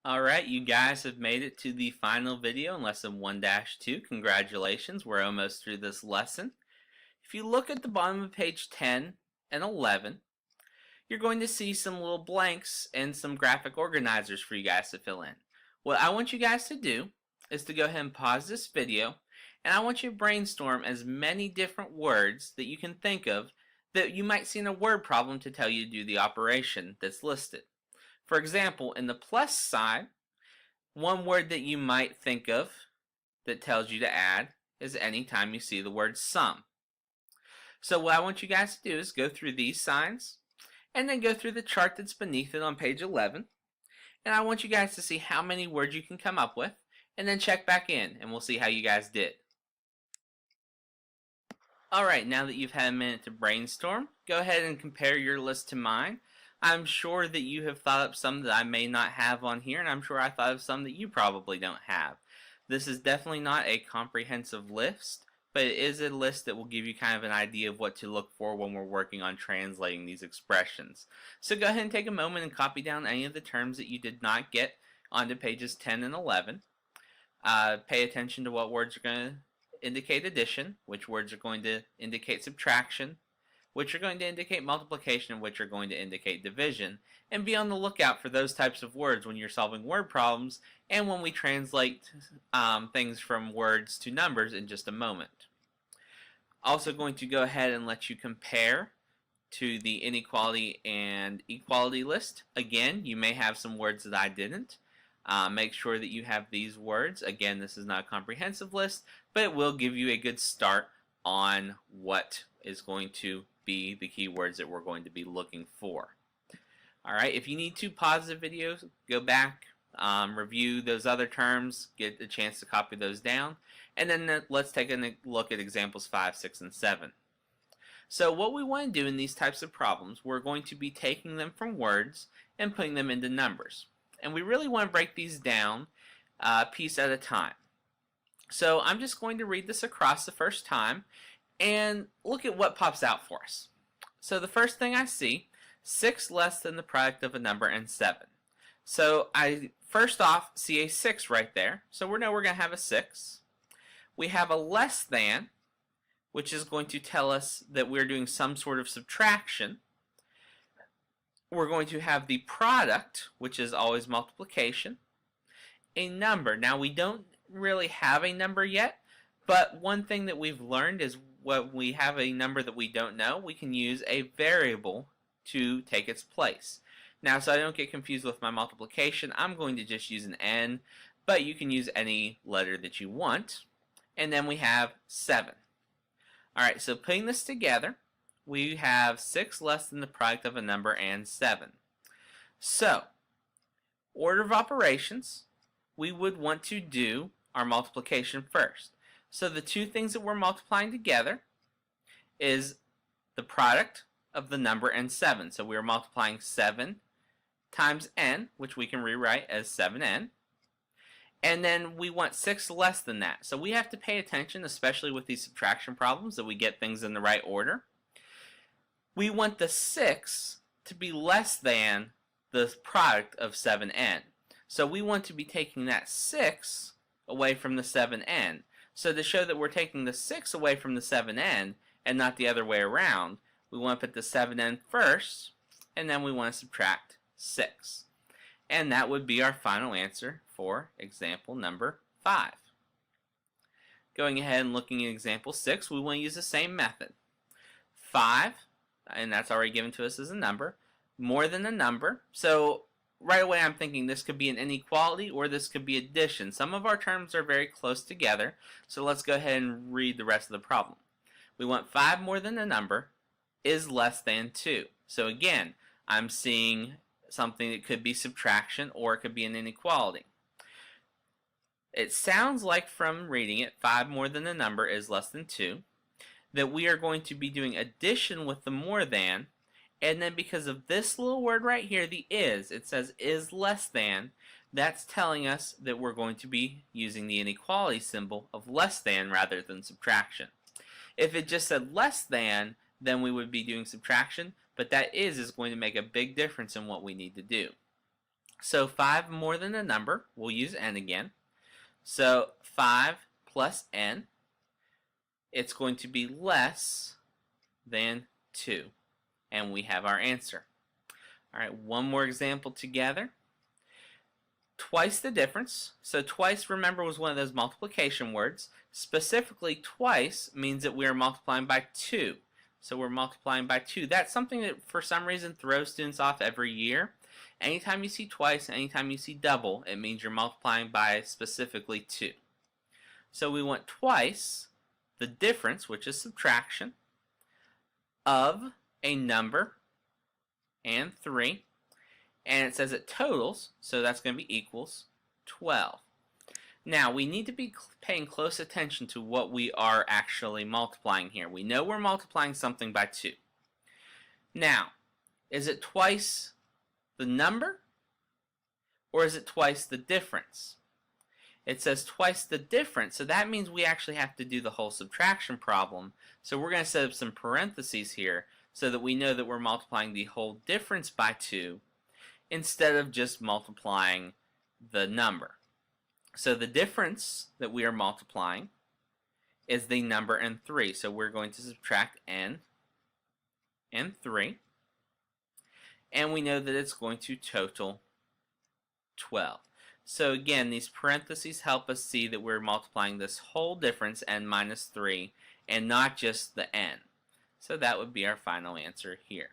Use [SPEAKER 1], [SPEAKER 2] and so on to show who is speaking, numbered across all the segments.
[SPEAKER 1] Alright, you guys have made it to the final video in lesson 1-2. Congratulations, we're almost through this lesson. If you look at the bottom of page 10 and 11, you're going to see some little blanks and some graphic organizers for you guys to fill in. What I want you guys to do is to go ahead and pause this video, and I want you to brainstorm as many different words that you can think of that you might see in a word problem to tell you to do the operation that's listed. For example, in the plus side, one word that you might think of that tells you to add is anytime you see the word sum. So what I want you guys to do is go through these signs and then go through the chart that's beneath it on page 11. And I want you guys to see how many words you can come up with and then check back in and we'll see how you guys did. Alright, now that you've had a minute to brainstorm, go ahead and compare your list to mine. I'm sure that you have thought up some that I may not have on here, and I'm sure I thought of some that you probably don't have. This is definitely not a comprehensive list, but it is a list that will give you kind of an idea of what to look for when we're working on translating these expressions. So go ahead and take a moment and copy down any of the terms that you did not get onto pages 10 and 11. Pay attention to what words are going to indicate addition, which words are going to indicate subtraction, which are going to indicate multiplication, and which are going to indicate division, and be on the lookout for those types of words when you're solving word problems and when we translate things from words to numbers in just a moment. Also going to go ahead and let you compare to the inequality and equality list. Again, you may have some words that I didn't. Make sure that you have these words. Again, this is not a comprehensive list, but it will give you a good start on what is going to be the keywords that we're going to be looking for. Alright, if you need to pause the video, go back, review those other terms, get a chance to copy those down, and then let's take a look at examples 5, 6, and 7. So what we want to do in these types of problems, we're going to be taking them from words and putting them into numbers. And we really want to break these down piece at a time. So I'm just going to read this across the first time and look at what pops out for us. So the first thing I see, 6 less than the product of a number and 7. So I first off see a 6 right there. So we know we're going to have a 6. We have a less than, which is going to tell us that we're doing some sort of subtraction. We're going to have the product, which is always multiplication. A number. Now we don't really have a number yet, but one thing that we've learned is when we have a number that we don't know, we can use a variable to take its place. Now, so I don't get confused with my multiplication, I'm going to just use an n, but you can use any letter that you want. And then we have 7. Alright, so putting this together, we have 6 less than the product of a number and 7. So, order of operations, we would want to do our multiplication first. So the two things that we're multiplying together is the product of the number and 7. So we are multiplying 7 times n, which we can rewrite as 7n. And then we want 6 less than that. So we have to pay attention, especially with these subtraction problems, that we get things in the right order. We want the 6 to be less than the product of 7n. So we want to be taking that 6 away from the 7n. So to show that we're taking the 6 away from the 7n and not the other way around, we want to put the 7n first, and then we want to subtract 6. And that would be our final answer for example number 5. Going ahead and looking at example 6, we want to use the same method. 5, and that's already given to us as a number, more than a number. So right away I'm thinking this could be an inequality or this could be addition. Some of our terms are very close together, so let's go ahead and read the rest of the problem. We want 5 more than a number is less than 2. So again, I'm seeing something that could be subtraction or it could be an inequality. It sounds like from reading it, 5 more than a number is less than 2, that we are going to be doing addition with the more than. And then because of this little word right here, the is, it says is less than, that's telling us that we're going to be using the inequality symbol of less than rather than subtraction. If it just said less than, then we would be doing subtraction, but that is going to make a big difference in what we need to do. So 5 more than a number, we'll use n again. So 5 plus n, it's going to be less than 2. And we have our answer. All right, one more example together. Twice the difference. So twice, remember, was one of those multiplication words. Specifically, twice means that we are multiplying by 2. So we're multiplying by 2. That's something that for some reason throws students off every year. Anytime you see twice, anytime you see double, it means you're multiplying by specifically 2. So we want twice the difference, which is subtraction, of a number and 3. And it says it totals, so that's going to be equals 12. Now, we need to be paying close attention to what we are actually multiplying here. We know we're multiplying something by 2. Now, is it twice the number, or is it twice the difference? It says twice the difference, so that means we actually have to do the whole subtraction problem. So we're going to set up some parentheses here so that we know that we're multiplying the whole difference by 2 instead of just multiplying the number. So the difference that we are multiplying is the number and 3. So we're going to subtract n and 3. And we know that it's going to total 12. So again, these parentheses help us see that we're multiplying this whole difference, n minus 3, and not just the n. So that would be our final answer here.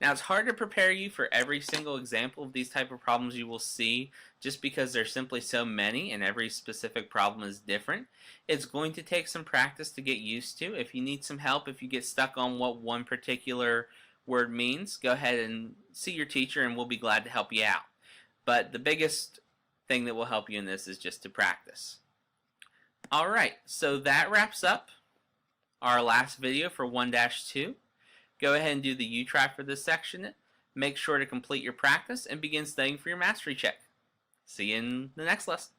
[SPEAKER 1] Now, it's hard to prepare you for every single example of these type of problems you will see just because there's simply so many and every specific problem is different. It's going to take some practice to get used to. If you need some help, if you get stuck on what one particular word means, go ahead and see your teacher and we'll be glad to help you out. But the biggest thing that will help you in this is just to practice. Alright, so that wraps up our last video for 1-2. Go ahead and do the U-Try for this section. Make sure to complete your practice and begin studying for your mastery check. See you in the next lesson.